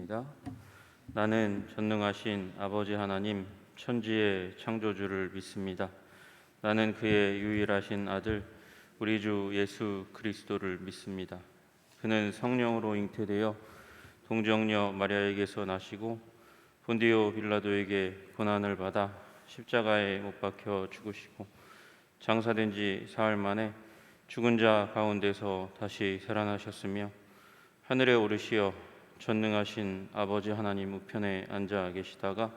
기도하겠습니다. 나는 전능하신 아버지 하나님, 천지의 창조주를 믿습니다. 나는 그의 유일하신 아들, 우리 주 예수 그리스도를 믿습니다. 그는 성령으로 잉태되어 동정녀 마리아에게서 나시고 본디오 빌라도에게 고난을 받아 십자가에 못 박혀 죽으시고 장사된 지 사흘 만에 죽은 자 가운데서 다시 살아나셨으며 하늘에 오르시어 전능하신 아버지 하나님 우편에 앉아 계시다가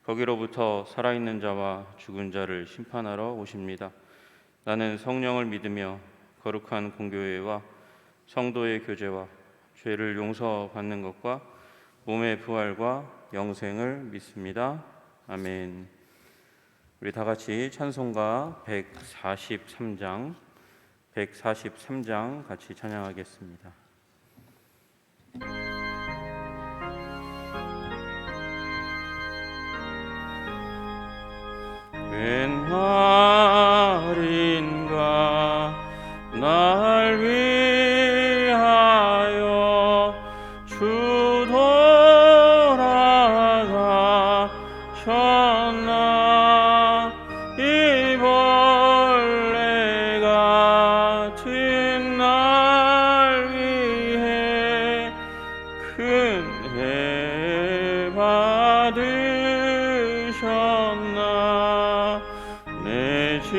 거기로부터 살아있는 자와 죽은 자를 심판하러 오십니다. 나는 성령을 믿으며 거룩한 공교회와 성도의 교제와 죄를 용서받는 것과 몸의 부활과 영생을 믿습니다. 아멘. 우리 다 같이 찬송가 143장 같이 찬양하겠습니다. 웬 말인가 날 위하여 주 돌아가셨나. 이 벌레 같은 날 위해 큰 해 받으셨나. 내 지은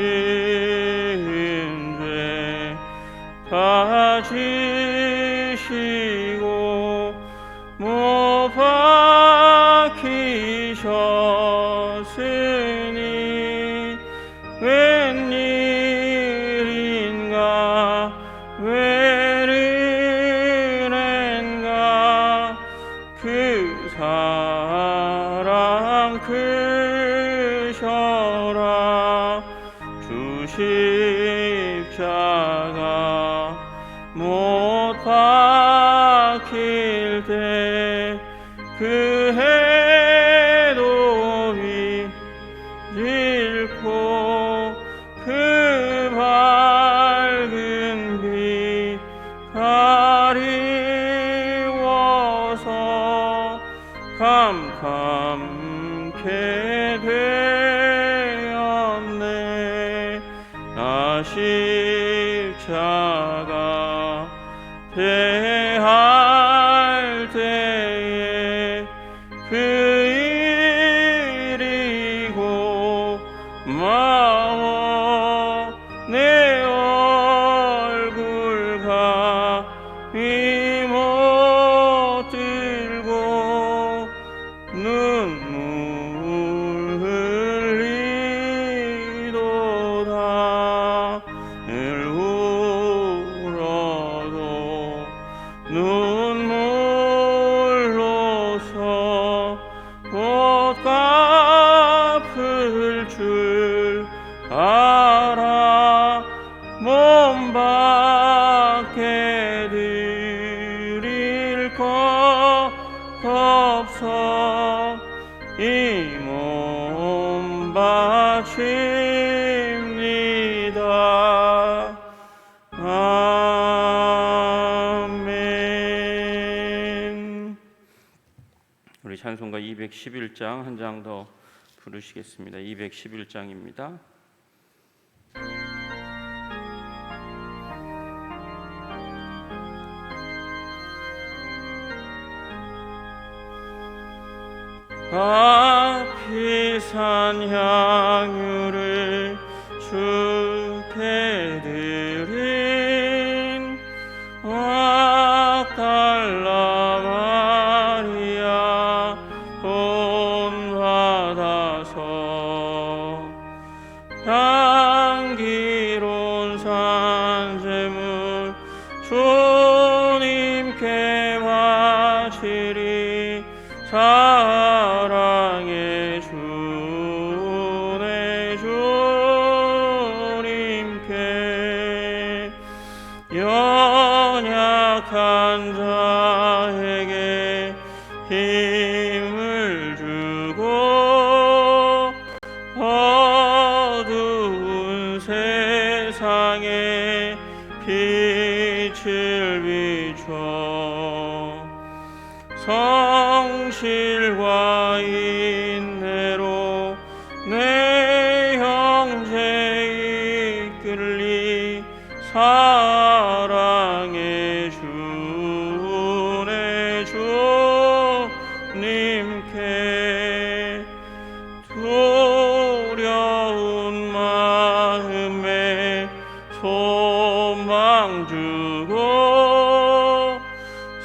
죄 다 지시고 못 박히셨으니 웬일인가 웬은행가 그 사랑 크셔라. 주 십자가 못 박힐 때 그 해도 잃고 그 밝은 빛 가리워서 캄캄케 되었네. 나 십자가 대할 때에 그 일이 고마워. 내 얼굴 감히 못 들고 눈물 흘리도다. 늘 울어도 눈물로서 못 갚을 줄 알아. 몸 밖에 드릴 것 없어 이 몸 바칩니다. 아멘. 우리 찬송가 211장 한 장 더 부르시겠습니다. 211장입니다. 아피산 향유를 주께 드린 막달라 마리아 본받아서 향기로운 산제물 주님께 바치리. 사랑의 주내 주님께 연약한 자에게 힘을 주고 어두운 세상에 빛을 비춰 성실과 인내로 내 형제 이끌리 사랑의 주내 주님께 두려운 마음에 소망 주고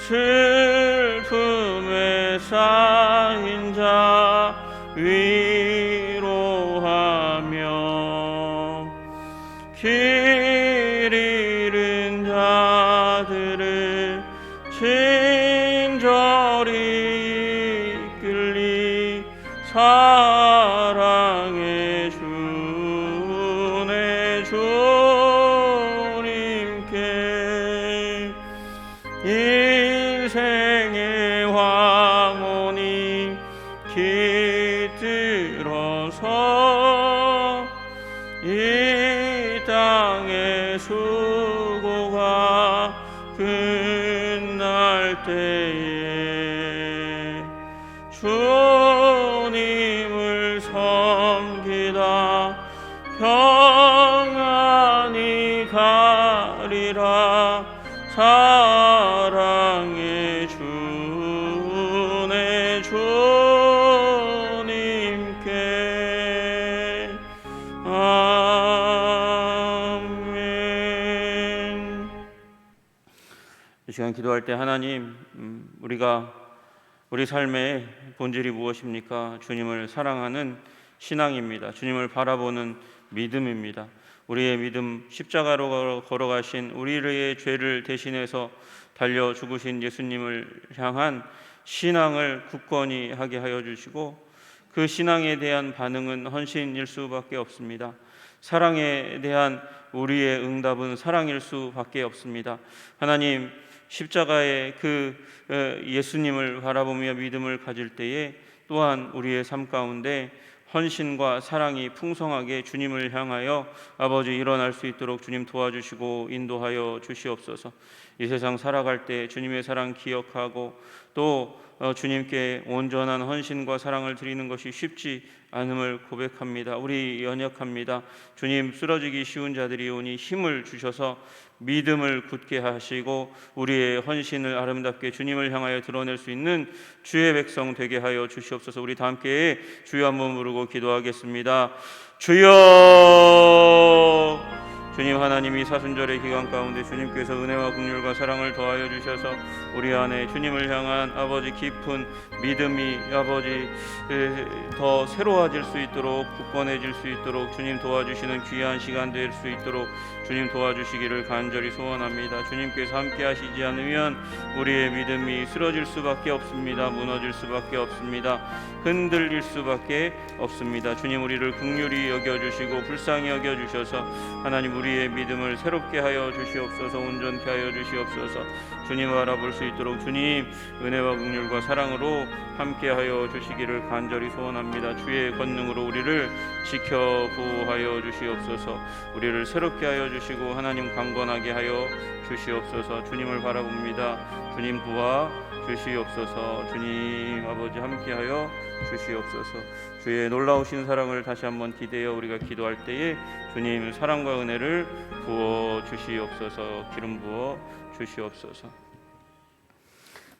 슬픔에 쌓인 자 위로하며 길 잃은 자들을 친절히 이끌리 사랑의 주내 주님께 인생의 황혼이 깃들어서 이 땅의 수고가 끝날 때에 주님을 섬기다 평안히 가리라 사랑의 주내 주님께 아멘. 이 시간 기도할 때 하나님, 우리 삶의 본질이 무엇입니까? 주님을 사랑하는 신앙입니다. 주님을 바라보는 믿음입니다. 우리의 믿음, 십자가로 걸어가신 우리의 죄를 대신해서 달려 죽으신 예수님을 향한 신앙을 굳건히 하게 하여 주시고, 그 신앙에 대한 반응은 헌신일 수밖에 없습니다. 사랑에 대한 우리의 응답은 사랑일 수밖에 없습니다. 하나님, 십자가의 그 예수님을 바라보며 믿음을 가질 때에 또한 우리의 삶 가운데 헌신과 사랑이 풍성하게 주님을 향하여 아버지 일어날 수 있도록 주님 도와주시고 인도하여 주시옵소서. 이 세상 살아갈 때 주님의 사랑 기억하고 또 주님께 온전한 헌신과 사랑을 드리는 것이 쉽지 않음을 고백합니다. 우리 연약합니다. 주님, 쓰러지기 쉬운 자들이 오니 힘을 주셔서 믿음을 굳게 하시고 우리의 헌신을 아름답게 주님을 향하여 드러낼 수 있는 주의 백성 되게 하여 주시옵소서. 우리 다 함께 주여 한번 부르고 기도하겠습니다. 주여! 주님, 하나님이 사순절의 기간 가운데 주님께서 은혜와 긍휼과 사랑을 더하여 주셔서 우리 안에 주님을 향한 아버지 깊은 믿음이 아버지 더 새로워질 수 있도록 굳건해질 수 있도록 주님 도와주시는 귀한 시간 될 수 있도록 주님 도와주시기를 간절히 소원합니다. 주님께서 함께 하시지 않으면 우리의 믿음이 쓰러질 수밖에 없습니다. 무너질 수밖에 없습니다. 흔들릴 수밖에 없습니다. 주님, 우리를 긍휼히 여겨주시고 불쌍히 여겨주셔서 하나님 우리의 믿음을 새롭게 하여 주시옵소서. 온전케 하여 주시옵소서. 주님을 알아볼 수 있도록 주님 은혜와 긍휼과 사랑으로 함께하여 주시기를 간절히 소원합니다. 주의 권능으로 우리를 지켜 보호하여 주시옵소서. 우리를 새롭게 하여 주시고 하나님 강건하게 하여 주시옵소서. 주님을 바라봅니다. 주님 도와 주시옵소서. 주님 아버지 함께하여 주시옵소서. 주의 놀라우신 사랑을 다시 한번 기대어 우리가 기도할 때에 주님 사랑과 은혜를 부어 주시옵소서. 기름 부어 주시옵소서.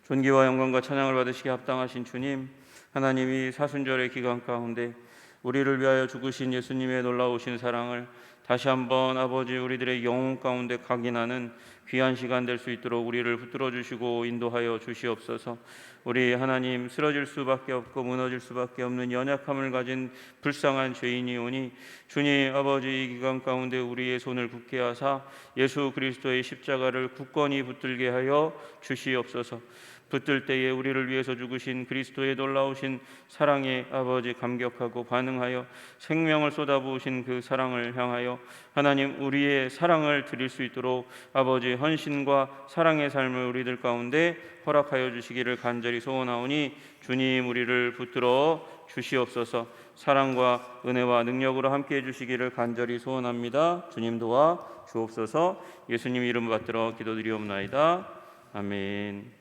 존귀와 영광과 찬양을 받으시기에 합당하신 주님, 하나님이 사순절의 기간 가운데 우리를 위하여 죽으신 예수님의 놀라우신 사랑을 다시 한번 아버지 우리들의 영혼 가운데 각인하는 귀한 시간 될 수 있도록 우리를 붙들어 주시고 인도하여 주시옵소서. 우리 하나님 쓰러질 수밖에 없고 무너질 수밖에 없는 연약함을 가진 불쌍한 죄인이오니 주님 아버지 이 기간 가운데 우리의 손을 굳게 하사 예수 그리스도의 십자가를 굳건히 붙들게 하여 주시옵소서. 붙들 때에 우리를 위해서 죽으신 그리스도의 놀라우신 사랑에 아버지 감격하고 반응하여 생명을 쏟아부으신 그 사랑을 향하여 하나님 우리의 사랑을 드릴 수 있도록 아버지 헌신과 사랑의 삶을 우리들 가운데 허락하여 주시기를 간절히 소원하오니 주님 우리를 붙들어 주시옵소서. 사랑과 은혜와 능력으로 함께해 주시기를 간절히 소원합니다. 주님 도와 주옵소서. 예수님 이름 받들어 기도드리옵나이다. 아멘.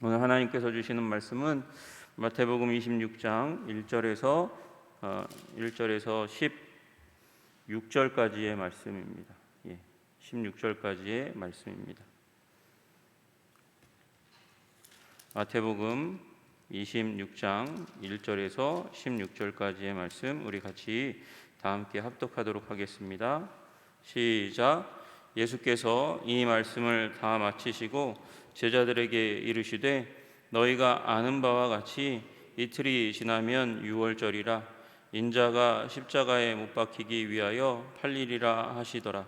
오늘 하나님께서 주시는 말씀은 마태복음 26장 1절에서 16절까지의 말씀입니다. 16절까지의 말씀입니다. 마태복음 26장 1절에서 16절까지의 말씀 우리 같이 다 함께 합독하도록 하겠습니다. 시작. 예수께서 이 말씀을 다 마치시고 제자들에게 이르시되 너희가 아는 바와 같이 이틀이 지나면 유월절이라 인자가 십자가에 못 박히기 위하여 팔리리라 하시더라.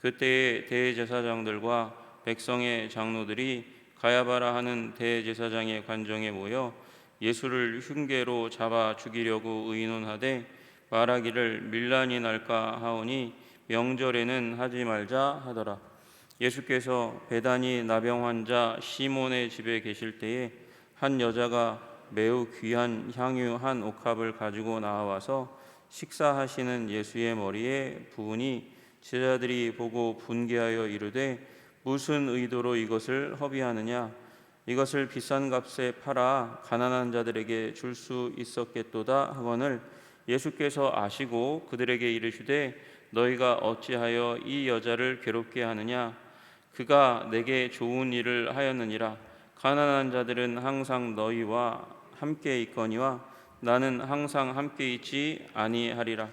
그때에 대제사장들과 백성의 장로들이 가야바라 하는 대제사장의 관정에 모여 예수를 흉계로 잡아 죽이려고 의논하되 말하기를 밀란이 날까 하오니 명절에는 하지 말자 하더라. 예수께서 베다니 나병 환자 시몬의 집에 계실 때에 한 여자가 매우 귀한 향유 한 옥합을 가지고 나와서 식사하시는 예수의 머리에 부으니 제자들이 보고 분개하여 이르되 무슨 의도로 이것을 허비하느냐? 이것을 비싼 값에 팔아 가난한 자들에게 줄 수 있었겠도다 하거늘 예수께서 아시고 그들에게 이르시되 너희가 어찌하여 이 여자를 괴롭게 하느냐? 그가 내게 좋은 일을 하였느니라. 가난한 자들은 항상 너희와 함께 있거니와 나는 항상 함께 있지 아니하리라.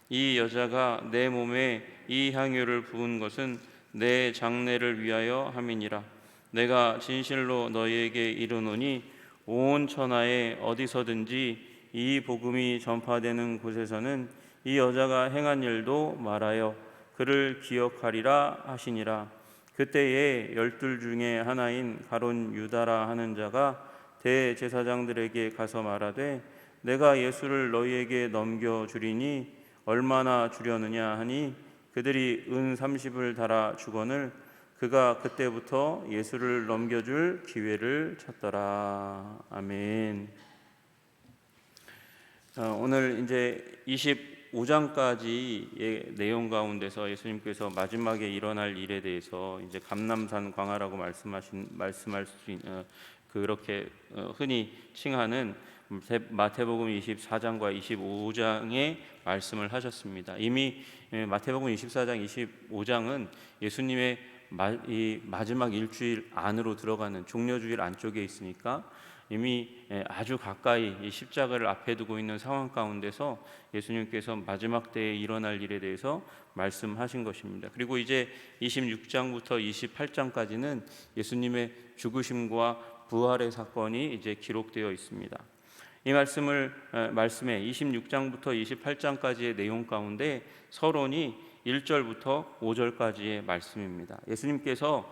이 여자가 내 몸에 이 향유를 부은 것은 내 장례를 위하여 함이니라. 내가 진실로 너희에게 이르노니 온 천하에 어디서든지 이 복음이 전파되는 곳에서는 이 여자가 행한 일도 말하여 그를 기억하리라 하시니라. 그때에 12 중에 하나인 가룟 유다라 하는 자가 대제사장들에게 가서 말하되 내가 예수를 너희에게 넘겨주리니 얼마나 주려느냐 하니 그들이 은 30을 달아 주거늘 그가 그때부터 예수를 넘겨줄 기회를 찾더라. 아멘. 오늘 이제 25장까지의 내용 가운데서 예수님께서 마지막에 일어날 일에 대해서 이제 감람산 광화라고 말씀할 수 있는 그렇게 흔히 칭하는 마태복음 24장과 25장의 말씀을 하셨습니다. 이미 마태복음 24장, 25장은 예수님의 이 마지막 일주일 안으로 들어가는 종려주일 안쪽에 있으니까 이미 아주 가까이 이 십자가를 앞에 두고 있는 상황 가운데서 예수님께서 마지막 때에 일어날 일에 대해서 말씀하신 것입니다. 그리고 이제 26장부터 28장까지는 예수님의 죽으심과 부활의 사건이 이제 기록되어 있습니다. 이 말씀에 26장부터 28장까지의 내용 가운데 서론이 1절부터 5절까지의 말씀입니다. 예수님께서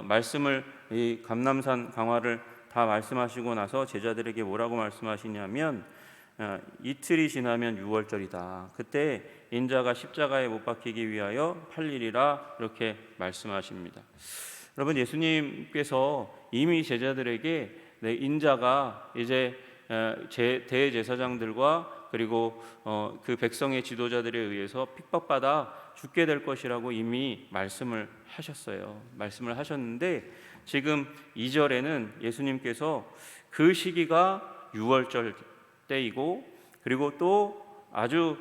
말씀을 이 감람산 강화를 다 말씀하시고 나서 제자들에게 뭐라고 말씀하시냐면 이틀이 지나면 유월절이다. 그때 인자가 십자가에 못 박히기 위하여 팔리리라 이렇게 말씀하십니다. 여러분, 예수님께서 이미 제자들에게 인자가 이제 대제사장들과 그리고 그 백성의 지도자들에 의해서 핍박받아 죽게 될 것이라고 이미 말씀을 하셨어요. 말씀을 하셨는데 지금 2절에는 예수님께서 그 시기가 유월절 때이고 그리고 또 아주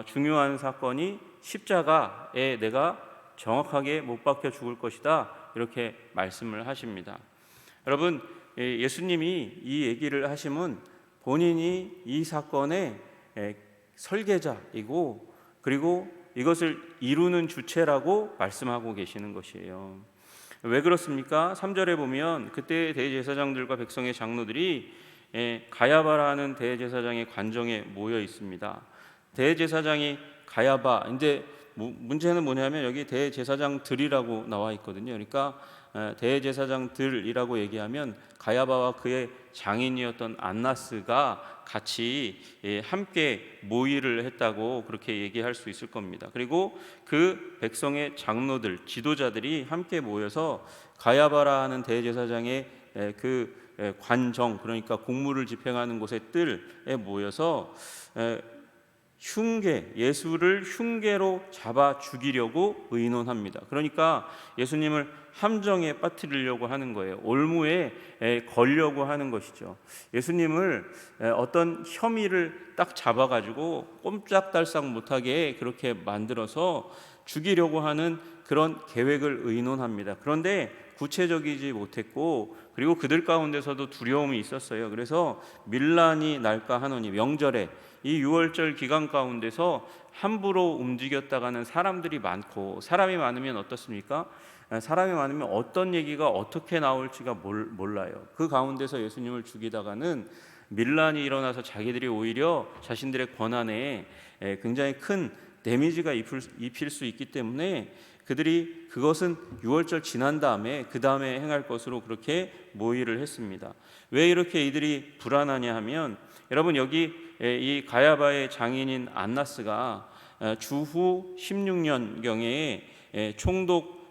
중요한 사건이 십자가에 내가 정확하게 못 박혀 죽을 것이다 이렇게 말씀을 하십니다. 여러분, 예수님이 이 얘기를 하심은 본인이 이 사건의 설계자이고 그리고 이것을 이루는 주체라고 말씀하고 계시는 것이에요. 왜 그렇습니까? 3절에 보면 그때 대제사장들과 백성의 장로들이 가야바라는 대제사장의 관정에 모여 있습니다. 대제사장이 가야바, 이제 문제는 뭐냐면 여기 대제사장들이라고 나와 있거든요. 그러니까 대제사장들이라고 얘기하면 가야바와 그의 장인이었던 안나스가 같이 함께 모의를 했다고 그렇게 얘기할 수 있을 겁니다. 그리고 그 백성의 장로들, 지도자들이 함께 모여서 가야바라 하는 대제사장의 그 관정, 그러니까 공무를 집행하는 곳의 뜰에 모여서 예수를 흉계로 잡아 죽이려고 의논합니다. 그러니까 예수님을 함정에 빠뜨리려고 하는 거예요. 올무에 걸려고 하는 것이죠. 예수님을 어떤 혐의를 딱 잡아가지고 꼼짝달싹 못하게 그렇게 만들어서 죽이려고 하는 그런 계획을 의논합니다. 그런데 구체적이지 못했고, 그리고 그들 가운데서도 두려움이 있었어요. 그래서 밀란이 날까 하노니, 명절에 이 유월절 기간 가운데서 함부로 움직였다가는 사람들이 많고, 사람이 많으면 어떻습니까? 사람이 많으면 어떤 얘기가 어떻게 나올지가 몰라요. 그 가운데서 예수님을 죽이다가는 밀란이 일어나서 자기들이 오히려 자신들의 권한에 굉장히 큰 데미지가 입힐 수 있기 때문에 그들이 그것은 유월절 지난 다음에 그 다음에 행할 것으로 그렇게 모의를 했습니다. 왜 이렇게 이들이 불안하냐 하면, 여러분 여기 이 가야바의 장인인 안나스가 주후 16년경에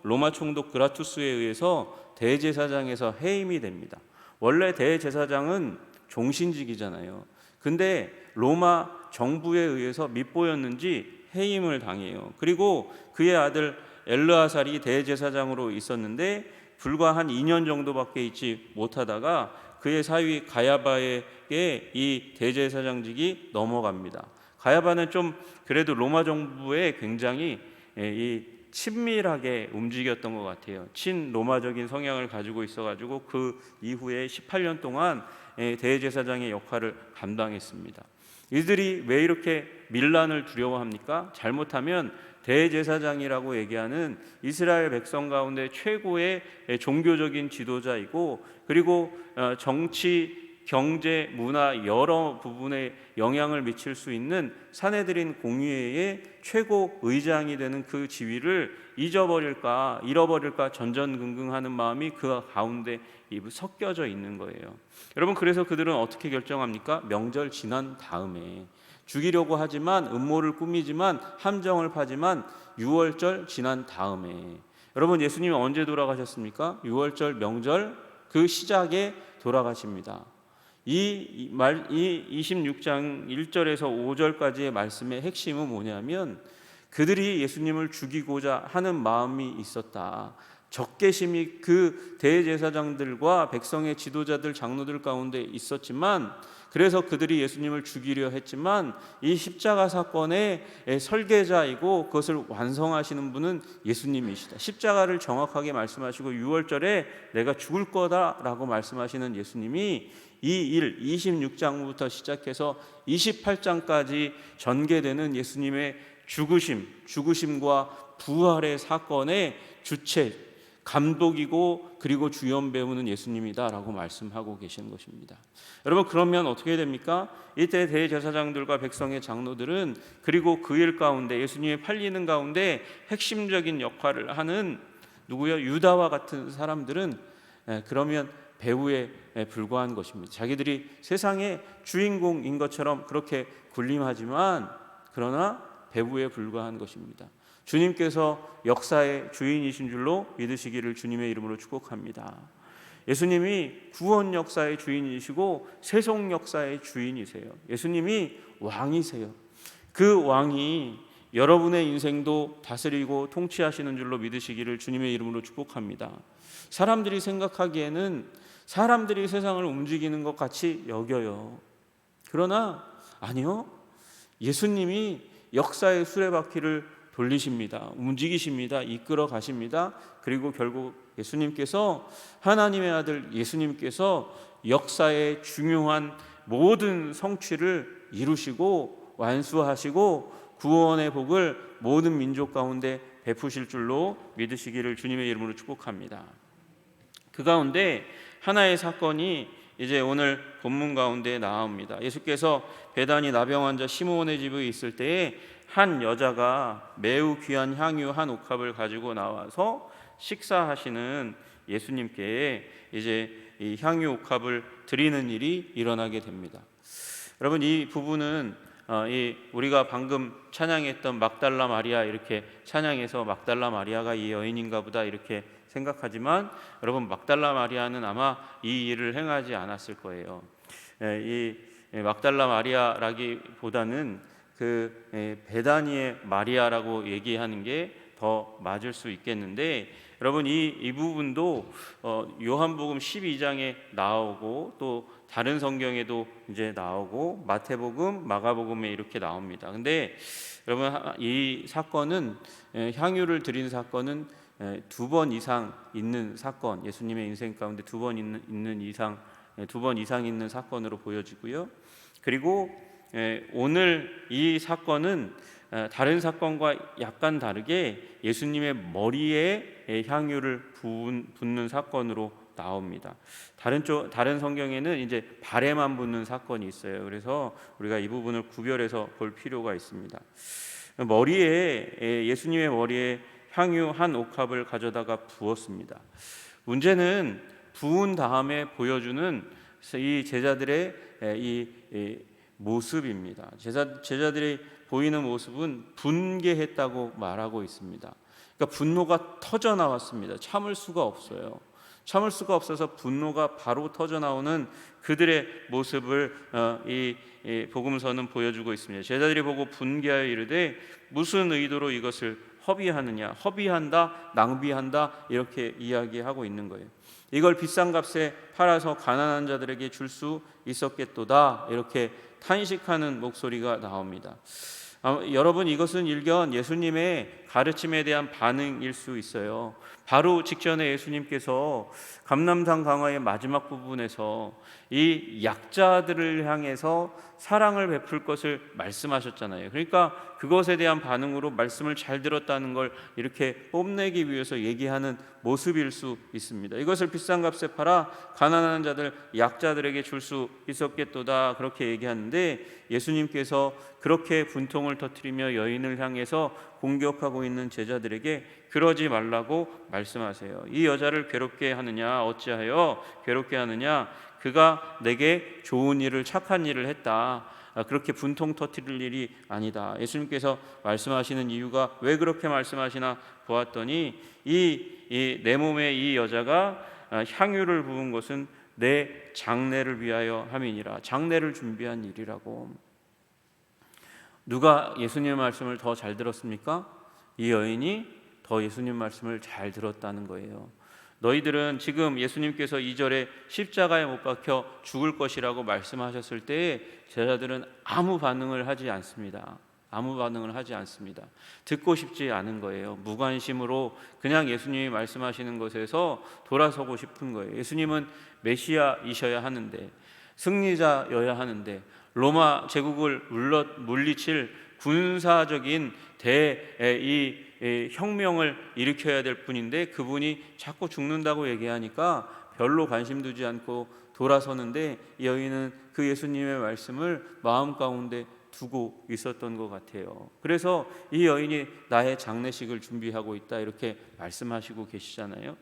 로마 총독 그라투스에 의해서 대제사장에서 해임이 됩니다. 원래 대제사장은 종신직이잖아요. 근데 로마 정부에 의해서 밉보였는지 해임을 당해요. 그리고 그의 아들 엘르아살이 대제사장으로 있었는데 불과 한 2년 정도밖에 있지 못하다가 그의 사위 가야바에게 이 대제사장직이 넘어갑니다. 가야바는 좀 그래도 로마 정부에 굉장히 이 친밀하게 움직였던 것 같아요. 친로마적인 성향을 가지고 있어가지고 그 이후에 18년 동안 대제사장의 역할을 감당했습니다. 이들이 왜 이렇게 밀란을 두려워합니까? 잘못하면 대제사장이라고 얘기하는 이스라엘 백성 가운데 최고의 종교적인 지도자이고, 그리고 정치, 경제, 문화 여러 부분에 영향을 미칠 수 있는 사내들인 공의회의 최고 의장이 되는 그 지위를 잃어버릴까 전전긍긍하는 마음이 그 가운데 섞여져 있는 거예요. 여러분, 그래서 그들은 어떻게 결정합니까? 명절 지난 다음에 죽이려고 하지만, 음모를 꾸미지만, 함정을 파지만 6월절 지난 다음에. 여러분, 예수님이 언제 돌아가셨습니까? 6월절 명절 그 시작에 돌아가십니다. 이 26장 1절에서 5절까지의 말씀의 핵심은 뭐냐면, 그들이 예수님을 죽이고자 하는 마음이 있었다. 적개심이 그 대제사장들과 백성의 지도자들, 장로들 가운데 있었지만, 그래서 그들이 예수님을 죽이려 했지만, 이 십자가 사건의 설계자이고 그것을 완성하시는 분은 예수님이시다. 십자가를 정확하게 말씀하시고 6월절에 내가 죽을 거다라고 말씀하시는 예수님이 이 일 26장부터 시작해서 28장까지 전개되는 예수님의 죽으심과 부활의 사건의 주체, 감독이고 그리고 주연 배우는 예수님이다라고 말씀하고 계시는 것입니다. 여러분, 그러면 어떻게 됩니까? 이때 대제사장들과 백성의 장로들은, 그리고 그 일 가운데 예수님의 팔리는 가운데 핵심적인 역할을 하는 누구요? 유다와 같은 사람들은 그러면 배후에 불과한 것입니다. 자기들이 세상의 주인공인 것처럼 그렇게 군림하지만, 그러나 배후에 불과한 것입니다. 주님께서 역사의 주인이신 줄로 믿으시기를 주님의 이름으로 축복합니다. 예수님이 구원 역사의 주인이시고 세속 역사의 주인이세요. 예수님이 왕이세요. 그 왕이 여러분의 인생도 다스리고 통치하시는 줄로 믿으시기를 주님의 이름으로 축복합니다. 사람들이 생각하기에는 사람들이 세상을 움직이는 것 같이 여겨요. 그러나 아니요, 예수님이 역사의 수레바퀴를 돌리십니다. 움직이십니다. 이끌어 가십니다. 그리고 결국 예수님께서, 하나님의 아들 예수님께서 역사의 중요한 모든 성취를 이루시고 완수하시고 구원의 복을 모든 민족 가운데 베푸실 줄로 믿으시기를 주님의 이름으로 축복합니다. 그 가운데 하나의 사건이 이제 오늘 본문 가운데 나옵니다. 예수께서 베다니 나병 환자 시므온의 집에 있을 때에 한 여자가 매우 귀한 향유 한 옥합을 가지고 나와서 식사하시는 예수님께 이제 이 향유 옥합을 드리는 일이 일어나게 됩니다. 여러분, 이 부분은 우리가 방금 찬양했던 막달라 마리아, 이렇게 찬양해서 막달라 마리아가 이 여인인가 보다 이렇게 생각하지만, 여러분, 막달라 마리아는 아마 이 일을 행하지 않았을 거예요. 이 막달라 마리아라기보다는 베다니의 마리아라고 얘기하는 게 더 맞을 수 있겠는데, 여러분 이 부분도 요한복음 12장에 나오고 또 다른 성경에도 이제 나오고 마태복음, 마가복음에 이렇게 나옵니다. 근데 여러분 이 사건은 향유를 드린 사건은 2번 이상 있는 사건, 예수님의 인생 가운데 2번 있는 이상, 2번 이상 있는 사건으로 보여지고요. 그리고 오늘 이 사건은 다른 사건과 약간 다르게 예수님의 머리에 향유를 붓는 사건으로 나옵니다. 다른 성경에는 이제 발에만 붓는 사건이 있어요. 그래서 우리가 이 부분을 구별해서 볼 필요가 있습니다. 예수님의 머리에 향유 한 옥합을 가져다가 부었습니다. 문제는 부은 다음에 보여주는 이 제자들의 이 모습입니다. 제자들이 보이는 모습은 분개했다고 말하고 있습니다. 그러니까 분노가 터져 나왔습니다. 참을 수가 없어요. 참을 수가 없어서 분노가 바로 터져 나오는 그들의 모습을 이 복음서는 보여주고 있습니다. 제자들이 보고 분개하여 이르되 무슨 의도로 이것을 허비하느냐, 허비한다, 낭비한다 이렇게 이야기하고 있는 거예요. 이걸 비싼 값에 팔아서 가난한 자들에게 줄 수 있었겠도다 이렇게 탄식하는 목소리가 나옵니다. 여러분 이것은 일견 예수님의 가르침에 대한 반응일 수 있어요. 바로 직전에 예수님께서 감람산 강화의 마지막 부분에서 이 약자들을 향해서 사랑을 베풀 것을 말씀하셨잖아요. 그러니까 그것에 대한 반응으로 말씀을 잘 들었다는 걸 이렇게 뽐내기 위해서 얘기하는 모습일 수 있습니다. 이것을 비싼 값에 팔아 가난한 자들, 약자들에게 줄 수 있었겠도다 그렇게 얘기하는데, 예수님께서 그렇게 분통을 터뜨리며 여인을 향해서 공격하고 있는 제자들에게 그러지 말라고 말씀하세요. 이 여자를 괴롭게 하느냐, 어찌하여 괴롭게 하느냐, 그가 내게 좋은 일을, 착한 일을 했다. 그렇게 분통 터뜨릴 일이 아니다. 예수님께서 말씀하시는 이유가 왜 그렇게 말씀하시나 보았더니 내 몸에 이 여자가 향유를 부은 것은 내 장례를 위하여 함이니라. 장례를 준비한 일이라고. 누가 예수님의 말씀을 더 잘 들었습니까? 이 여인이 더 예수님 말씀을 잘 들었다는 거예요. 너희들은 지금 예수님께서 2절에 십자가에 못 박혀 죽을 것이라고 말씀하셨을 때 제자들은 아무 반응을 하지 않습니다. 아무 반응을 하지 않습니다. 듣고 싶지 않은 거예요. 무관심으로 그냥 예수님이 말씀하시는 것에서 돌아서고 싶은 거예요. 예수님은 메시아이셔야 하는데, 승리자여야 하는데, 로마 제국을 물리칠 군사적인 혁명을 일으켜야 될 분인데 그분이 자꾸 죽는다고 얘기하니까 별로 관심 두지 않고 돌아서는데, 이 여인은 그 예수님의 말씀을 마음 가운데 두고 있었던 것 같아요. 그래서 이 여인이 나의 장례식을 준비하고 있다 이렇게 말씀하시고 계시잖아요.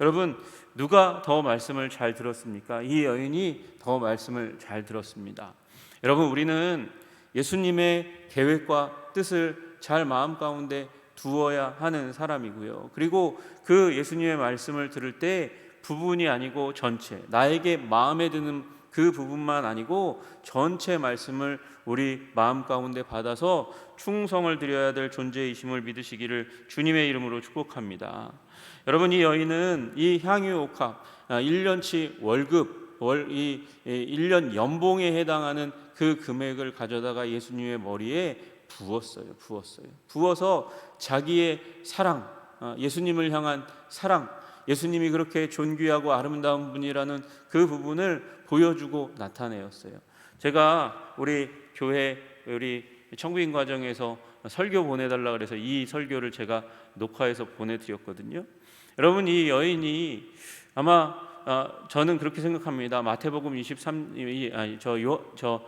여러분 누가 더 말씀을 잘 들었습니까? 이 여인이 더 말씀을 잘 들었습니다. 여러분 우리는 예수님의 계획과 뜻을 잘 마음 가운데 두어야 하는 사람이고요. 그리고 그 예수님의 말씀을 들을 때 부분이 아니고 전체, 나에게 마음에 드는 그 부분만 아니고 전체 말씀을 우리 마음 가운데 받아서 충성을 드려야 될 존재이심을 믿으시기를 주님의 이름으로 축복합니다. 여러분 이 여인은 이 향유 옥합 1년치 월급, 1년 연봉에 해당하는 그 금액을 가져다가 예수님의 머리에 부어서 자기의 사랑, 예수님을 향한 사랑, 예수님이 그렇게 존귀하고 아름다운 분이라는 그 부분을 보여주고 나타내었어요. 제가 우리 교회 우리 청구인 과정에서 설교 보내달라 그래서 이 설교를 제가 녹화해서 보내드렸거든요. 여러분 이 여인이 아마 저는 그렇게 생각합니다. 마태복음 시편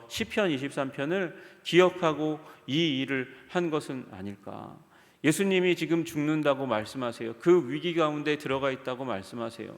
23편을 기억하고 이 일을 한 것은 아닐까. 예수님이 지금 죽는다고 말씀하세요. 그 위기 가운데 들어가 있다고 말씀하세요.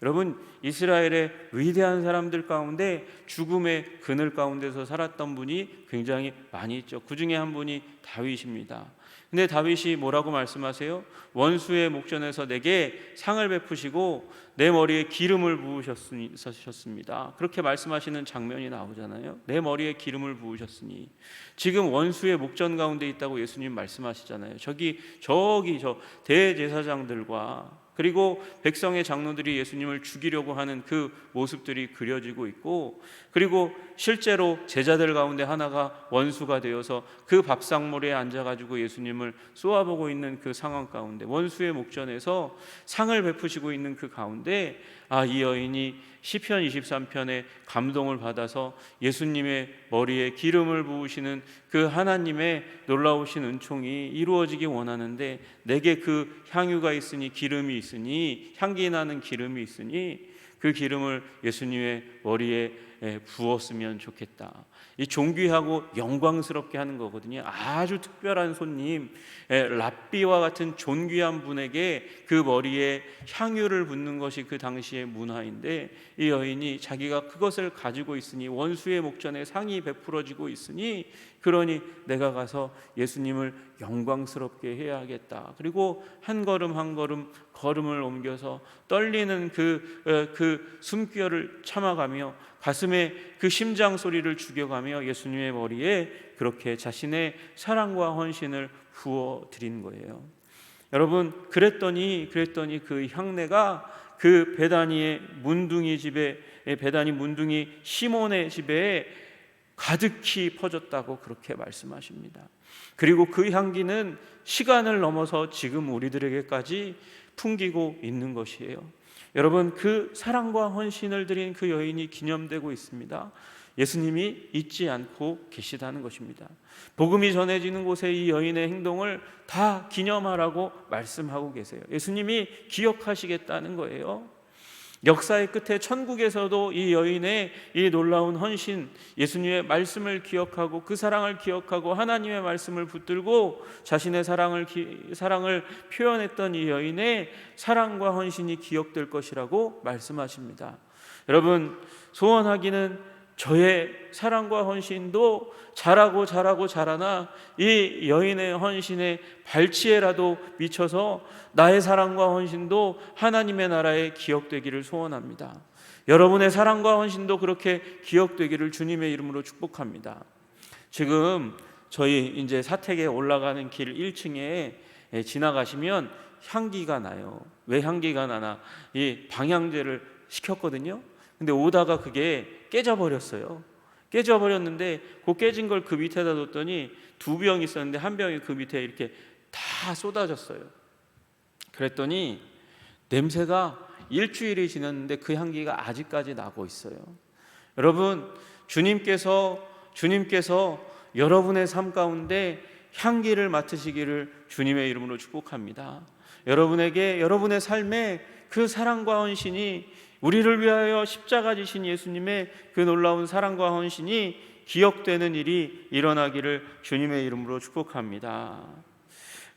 여러분, 이스라엘의 위대한 사람들 가운데 죽음의 그늘 가운데서 살았던 분이 굉장히 많이 있죠. 그 중에 한 분이 다윗입니다. 근데 다윗이 뭐라고 말씀하세요? 원수의 목전에서 내게 상을 베푸시고 내 머리에 기름을 부으셨습니다. 그렇게 말씀하시는 장면이 나오잖아요. 내 머리에 기름을 부으셨으니. 지금 원수의 목전 가운데 있다고 예수님 말씀하시잖아요. 저기 저 대제사장들과 그리고 백성의 장로들이 예수님을 죽이려고 하는 그 모습들이 그려지고 있고, 그리고 실제로 제자들 가운데 하나가 원수가 되어서 그 밥상머리에 앉아가지고 예수님을 쏘아보고 있는 그 상황 가운데, 원수의 목전에서 상을 베푸시고 있는 그 가운데 이 여인이 시편 23편에 감동을 받아서 예수님의 머리에 기름을 부으시는 그 하나님의 놀라우신 은총이 이루어지기 원하는데, 내게 그 향유가 있으니, 기름이 있으니, 향기 나는 기름이 있으니 그 기름을 예수님의 머리에 부었으면 좋겠다. 이 존귀하고 영광스럽게 하는 거거든요. 아주 특별한 손님, 랍비와 같은 존귀한 분에게 그 머리에 향유를 붓는 것이 그 당시의 문화인데, 이 여인이 자기가 그것을 가지고 있으니, 원수의 목전에 상이 베풀어지고 있으니, 그러니 내가 가서 예수님을 영광스럽게 해야겠다. 그리고 한 걸음 한 걸음 걸음을 옮겨서 떨리는 그 숨결을 참아가며 가슴에 그 심장 소리를 죽여가며 예수님의 머리에 그렇게 자신의 사랑과 헌신을 부어 드린 거예요. 여러분, 그랬더니 그 향내가 그 베다니의 문둥이 집에, 베다니 문둥이 시몬의 집에 가득히 퍼졌다고 그렇게 말씀하십니다. 그리고 그 향기는 시간을 넘어서 지금 우리들에게까지 풍기고 있는 것이에요. 여러분, 그 사랑과 헌신을 드린 그 여인이 기념되고 있습니다. 예수님이 잊지 않고 계시다는 것입니다. 복음이 전해지는 곳에 이 여인의 행동을 다 기념하라고 말씀하고 계세요. 예수님이 기억하시겠다는 거예요. 역사의 끝에 천국에서도 이 여인의 이 놀라운 헌신, 예수님의 말씀을 기억하고 그 사랑을 기억하고 하나님의 말씀을 붙들고 자신의 사랑을 표현했던 이 여인의 사랑과 헌신이 기억될 것이라고 말씀하십니다. 여러분, 소원하기는 저의 사랑과 헌신도 자라나 이 여인의 헌신에 발치에라도 미쳐서 나의 사랑과 헌신도 하나님의 나라에 기억되기를 소원합니다. 여러분의 사랑과 헌신도 그렇게 기억되기를 주님의 이름으로 축복합니다. 지금 저희 이제 사택에 올라가는 길 1층에 지나가시면 향기가 나요. 왜 향기가 나나? 이 방향제를 시켰거든요. 근데 오다가 그게 깨져버렸는데 그 깨진 걸 그 밑에다 뒀더니 2병 있었는데 한 병이 그 밑에 이렇게 다 쏟아졌어요. 그랬더니 냄새가 일주일이 지났는데 그 향기가 아직까지 나고 있어요. 여러분, 주님께서 여러분의 삶 가운데 향기를 맡으시기를 주님의 이름으로 축복합니다. 여러분의 삶에 그 사랑과 헌신이, 우리를 위하여 십자가 지신 예수님의 그 놀라운 사랑과 헌신이 기억되는 일이 일어나기를 주님의 이름으로 축복합니다.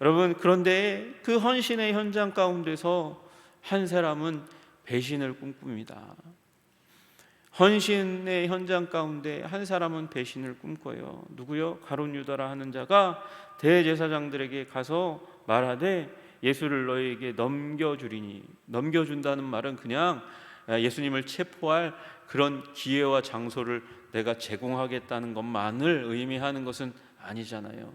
여러분, 그런데 그 헌신의 현장 가운데서 한 사람은 배신을 꿈꿉니다. 헌신의 현장 가운데 한 사람은 배신을 꿈꿔요. 누구요? 가룟 유다라 하는 자가 대제사장들에게 가서 말하되 예수를 너에게 넘겨주리니. 넘겨준다는 말은 그냥 예수님을 체포할 그런 기회와 장소를 내가 제공하겠다는 것만을 의미하는 것은 아니잖아요.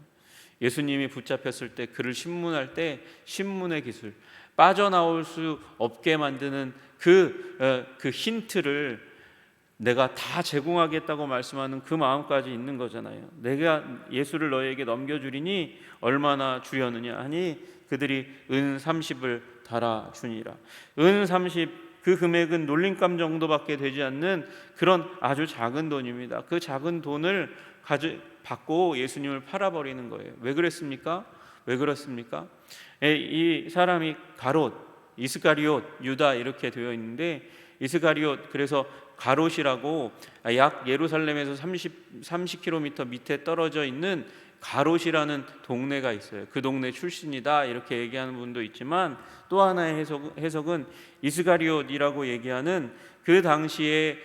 예수님이 붙잡혔을 때 그를 신문할 때 신문의 기술, 빠져나올 수 없게 만드는 그 힌트를 내가 다 제공하겠다고 말씀하는 그 마음까지 있는 거잖아요. 내가 예수를 너에게 넘겨주리니 얼마나 주려느냐 하니 그들이 은 30을 달아주니라. 은 30, 그 금액은 놀림감 정도밖에 되지 않는 그런 아주 작은 돈입니다. 그 작은 돈을 받고 예수님을 팔아버리는 거예요. 왜 그랬습니까? 이 사람이 가롯, 이스카리옷, 유다 이렇게 되어 있는데, 이스카리옷, 그래서 가롯이라고 약 예루살렘에서 30km 밑에 떨어져 있는 가롯이라는 동네가 있어요. 그 동네 출신이다 이렇게 얘기하는 분도 있지만, 또 하나의 해석은 이스가리옷이라고 얘기하는 그 당시에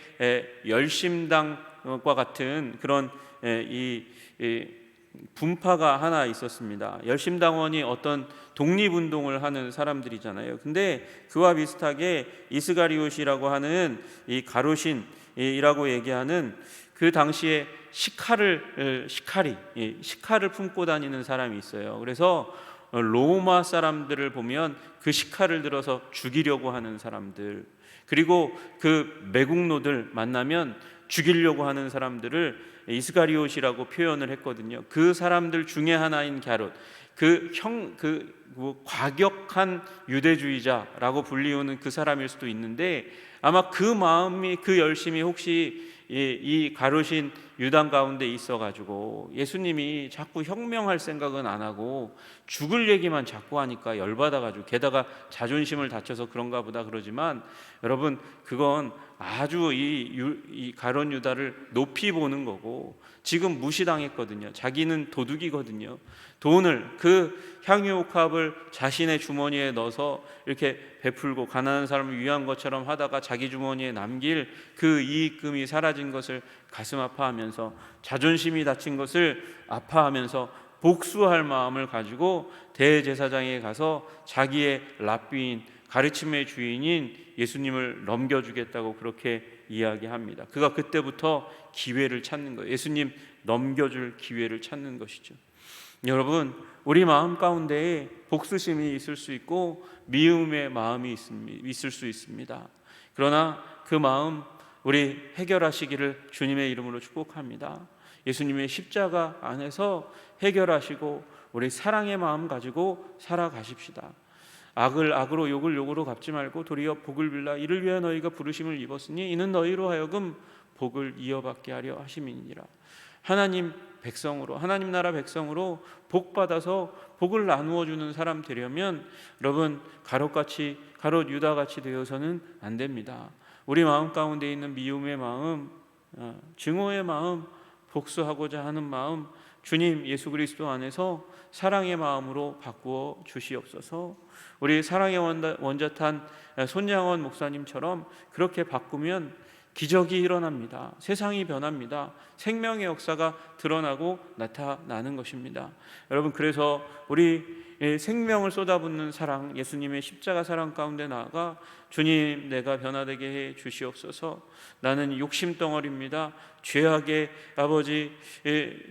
열심당과 같은 그런 이 분파가 하나 있었습니다. 열심당원이 어떤 독립운동을 하는 사람들이잖아요. 근데 그와 비슷하게 이스가리옷이라고 하는 이 가롯인이라고 얘기하는 그 당시에 시칼을 품고 다니는 사람이 있어요. 그래서 로마 사람들을 보면 그 시칼을 들어서 죽이려고 하는 사람들, 그리고 그 매국노들 만나면 죽이려고 하는 사람들을 이스가리옷이라고 표현을 했거든요. 그 사람들 중에 하나인 갸롯, 과격한 유대주의자라고 불리우는 그 사람일 수도 있는데, 아마 그 마음이, 그 열심이 혹시 이 가롯인 유당 가운데 있어가지고 예수님이 자꾸 혁명할 생각은 안 하고 죽을 얘기만 자꾸 하니까 열받아가지고, 게다가 자존심을 다쳐서 그런가 보다 그러지만, 여러분 그건 아주 이 가롯 유다를 높이 보는 거고, 지금 무시당했거든요. 자기는 도둑이거든요. 돈을, 그 향유옥합을 자신의 주머니에 넣어서 이렇게 베풀고 가난한 사람을 위한 것처럼 하다가 자기 주머니에 남길 그 이익금이 사라진 것을 가슴 아파하면서, 자존심이 다친 것을 아파하면서 복수할 마음을 가지고 대제사장에 가서 자기의 랍비인, 가르침의 주인인 예수님을 넘겨주겠다고 그렇게 이야기합니다. 그가 그때부터 기회를 찾는 거예요. 예수님 넘겨줄 기회를 찾는 것이죠. 여러분, 우리 마음 가운데에 복수심이 있을 수 있고 미움의 마음이 있을 수 있습니다. 그러나 그 마음 우리 해결하시기를 주님의 이름으로 축복합니다. 예수님의 십자가 안에서 해결하시고 우리 사랑의 마음 가지고 살아가십시다. 악을 악으로 욕을 욕으로 갚지 말고 도리어 복을 빌라. 이를 위하여 너희가 부르심을 입었으니 이는 너희로 하여금 복을 이어받게 하려 하심이니라. 하나님 백성으로, 하나님 나라 백성으로 복 받아서 복을 나누어 주는 사람 되려면 여러분 가롯 유다같이 되어서는 안 됩니다. 우리 마음 가운데 있는 미움의 마음, 증오의 마음, 복수하고자 하는 마음, 주님 예수 그리스도 안에서 사랑의 마음으로 바꾸어 주시옵소서. 우리 사랑의 원자탄 손양원 목사님처럼 그렇게 바꾸면 기적이 일어납니다. 세상이 변합니다. 생명의 역사가 드러나고 나타나는 것입니다. 여러분, 그래서 우리 생명을 쏟아붓는 사랑, 예수님의 십자가 사랑 가운데 나아가 주님 내가 변화되게 해 주시옵소서. 나는 욕심덩어리입니다. 죄악의 아버지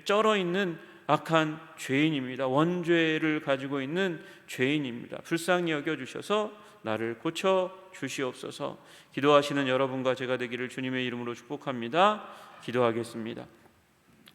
쩔어 있는 악한 죄인입니다. 원죄를 가지고 있는 죄인입니다. 불쌍히 여겨주셔서 나를 고쳐 주시옵소서. 기도하시는 여러분과 제가 되기를 주님의 이름으로 축복합니다. 기도하겠습니다.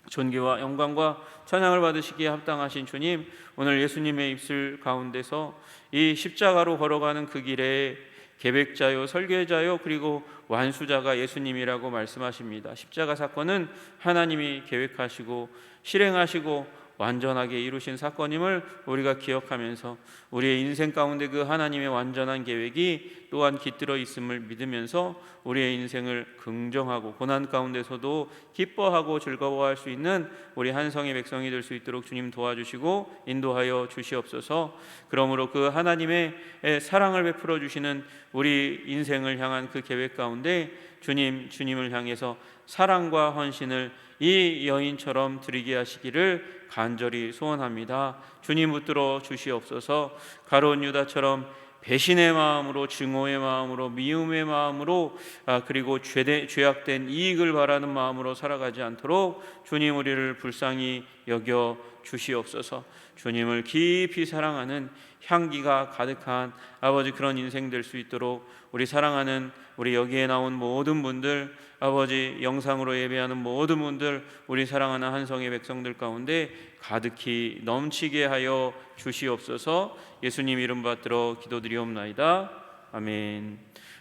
존귀와 영광과 찬양을 받으시기에 합당하신 주님, 오늘 예수님의 입술 가운데서 이 십자가로 걸어가는 그 길에 계획자요 설계자요 그리고 완수자가 예수님이라고 말씀하십니다. 십자가 사건은 하나님이 계획하시고 실행하시고 완전하게 이루신 사건임을 우리가 기억하면서 우리의 인생 가운데 그 하나님의 완전한 계획이 또한 깃들어 있음을 믿으면서 우리의 인생을 긍정하고 고난 가운데서도 기뻐하고 즐거워할 수 있는 우리 한성의 백성이 될 수 있도록 주님 도와주시고 인도하여 주시옵소서. 그러므로 그 하나님의 사랑을 베풀어 주시는 우리 인생을 향한 그 계획 가운데 주님을 향해서 사랑과 헌신을 이 여인처럼 드리게 하시기를 간절히 소원합니다. 주님 붙들어 주시옵소서. 가룟 유다처럼 배신의 마음으로, 증오의 마음으로, 미움의 마음으로, 그리고 죄악된 이익을 바라는 마음으로 살아가지 않도록 주님 우리를 불쌍히 여겨 주시옵소서. 주님을 깊이 사랑하는 향기가 가득한 아버지 그런 인생 될 수 있도록 우리 사랑하는 우리 여기에 나온 모든 분들, 아버지 영상으로 예배하는 모든 분들, 우리 사랑하는 한성의 백성들 가운데 가득히 넘치게 하여 주시옵소서. 예수님 이름 받들어 기도드리옵나이다. 아멘.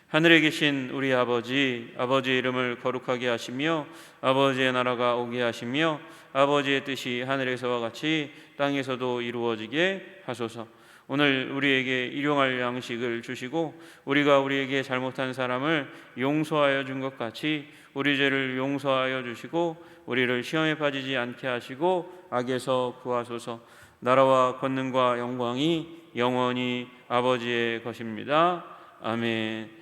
하늘에 계신 우리 아버지, 아버지의 이름을 거룩하게 하시며 아버지의 나라가 오게 하시며 아버지의 뜻이 하늘에서와 같이 땅에서도 이루어지게 하소서. 오늘 우리에게 일용할 양식을 주시고 우리가 우리에게 잘못한 사람을 용서하여 준 것 같이 우리 죄를 용서하여 주시고 우리를 시험에 빠지지 않게 하시고 악에서 구하소서. 나라와 권능과 영광이 영원히 아버지의 것입니다. 아멘.